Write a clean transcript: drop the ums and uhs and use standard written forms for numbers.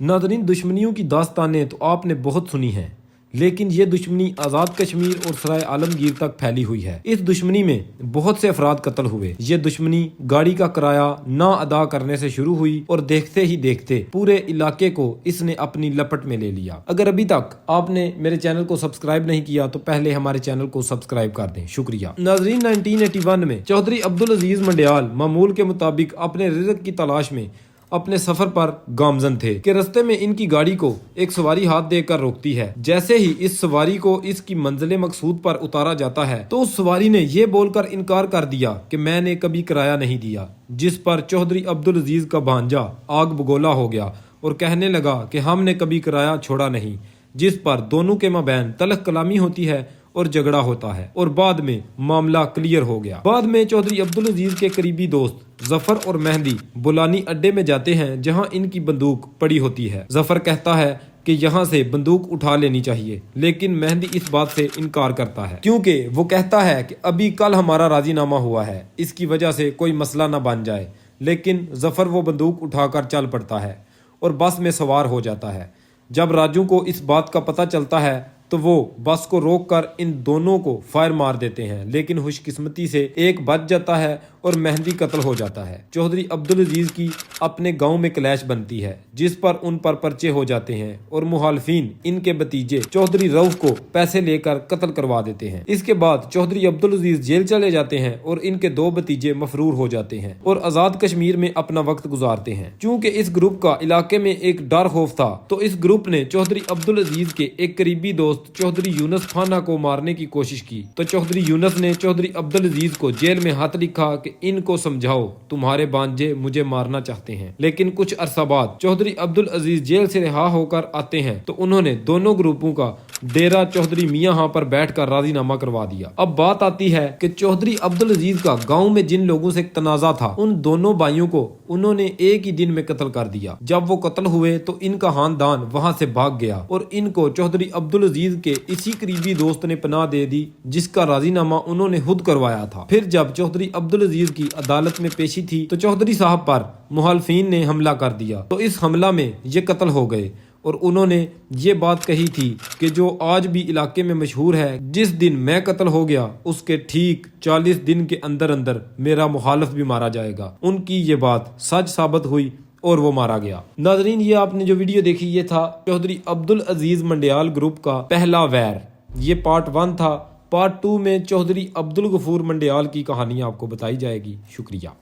नाज़रीन, दुश्मनियों की दास्तानें तो आपने बहुत सुनी हैं, लेकिन ये दुश्मनी आज़ाद कश्मीर और सराय आलमगीर तक फैली हुई है। इस दुश्मनी में बहुत से अफराद कत्ल हुए। ये दुश्मनी गाड़ी का किराया ना अदा करने से शुरू हुई और देखते ही देखते पूरे इलाके को इसने अपनी लपट में ले लिया। अगर अभी तक आपने मेरे चैनल को सब्सक्राइब नहीं किया तो पहले हमारे चैनल को सब्सक्राइब कर दें, शुक्रिया। नाज़रीन, 1981 में चौधरी अब्दुल अजीज मंडियाल मामूल के मुताबिक अपने रिज़्क की तलाश में अपने सफर पर गामजन थे कि रास्ते में इनकी गाड़ी को एक सवारी हाथ देकर रोकती है। जैसे ही इस सवारी को इसकी मंजिल मकसूद पर उतारा जाता है तो उस सवारी ने यह बोलकर इनकार कर दिया कि मैंने कभी किराया नहीं दिया, जिस पर चौधरी अब्दुल अजीज का भांजा आग बगोला हो गया और कहने लगा कि हमने कभी किराया छोड़ा नहीं, जिस पर दोनों के माबैन तलख कलामी होती है और झगड़ा होता है और बाद में मामला क्लियर हो गया। बाद में चौधरी अब्दुल अजीज के करीबी दोस्त जफर और मेहंदी बुलानी अड्डे में जाते हैं, जहां इनकी बंदूक पड़ी होती है। जफर कहता है कि यहाँ से बंदूक उठा लेनी चाहिए, लेकिन मेहंदी इस बात से इनकार करता है, क्योंकि वो कहता है कि अभी कल हमारा राजीनामा हुआ है, इसकी वजह से कोई मसला न बन जाए। लेकिन जफर वो बंदूक उठाकर चल पड़ता है और बस में सवार हो जाता है। जब राजू को इस बात का पता चलता है तो वो बस को रोककर इन दोनों को फायर मार देते हैं, लेकिन खुशकिस्मती से एक बच जाता है और मेहंदी कत्ल हो जाता है। चौधरी अब्दुल अजीज की अपने गांव में क्लैश बनती है, जिस पर उन पर पर्चे हो जाते हैं और मुखालफिन इनके भतीजे चौधरी रऊफ को पैसे लेकर कत्ल करवा देते हैं। इसके बाद चौधरी अब्दुल अजीज जेल चले जाते हैं और इनके दो भतीजे मफरूर हो जाते हैं और आजाद कश्मीर में अपना वक्त गुजारते हैं। चूँकि इस ग्रुप का इलाके में एक डर खौफ था, तो इस ग्रुप ने चौधरी अब्दुल अजीज के एक करीबी दोस्त चौधरी यूनुस खाना को मारने की कोशिश की, तो चौधरी यूनुस ने चौधरी अब्दुल अजीज को जेल में हाथ लिखा कि इनको समझाओ तुम्हारे भांजे मुझे मारना चाहते हैं। लेकिन कुछ अरसा बाद चौधरी अब्दुल अजीज जेल से रिहा होकर आते हैं तो उन्होंने दोनों ग्रुपों का डेरा चौधरी मियाँ पर बैठकर राजीनामा करवा दिया। अब बात आती है कि चौधरी अब्दुल अजीज का गांव में जिन लोगों से तनाजा था, उन दोनों भाइयों को उन्होंने एक ही दिन में कत्ल कर दिया। जब वो कत्ल हुए तो इनका खानदान वहां से भाग गया और इनको चौधरी अब्दुल अजीज के इसी करीबी दोस्त ने पनाह दे दी, जिसका राजीनामा उन्होंने खुद करवाया था। फिर जब चौधरी अब्दुल अजीज की अदालत में पेशी थी तो चौधरी साहब पर मुखालफिन ने हमला कर दिया, तो इस हमला में ये कत्ल हो गए और उन्होंने ये बात कही थी कि जो आज भी इलाके में मशहूर है, जिस दिन मैं कत्ल हो गया उसके ठीक 40 दिन के अंदर अंदर मेरा मुखालिफ भी मारा जाएगा। उनकी ये बात सच साबित हुई और वो मारा गया। नाजरीन, ये आपने जो वीडियो देखी ये था चौधरी अब्दुल अजीज मंडियाल ग्रुप का पहला वैर। ये पार्ट 1 था। पार्ट 2 में चौधरी अब्दुल गफूर मंडियाल की कहानी आपको बताई जाएगी। शुक्रिया।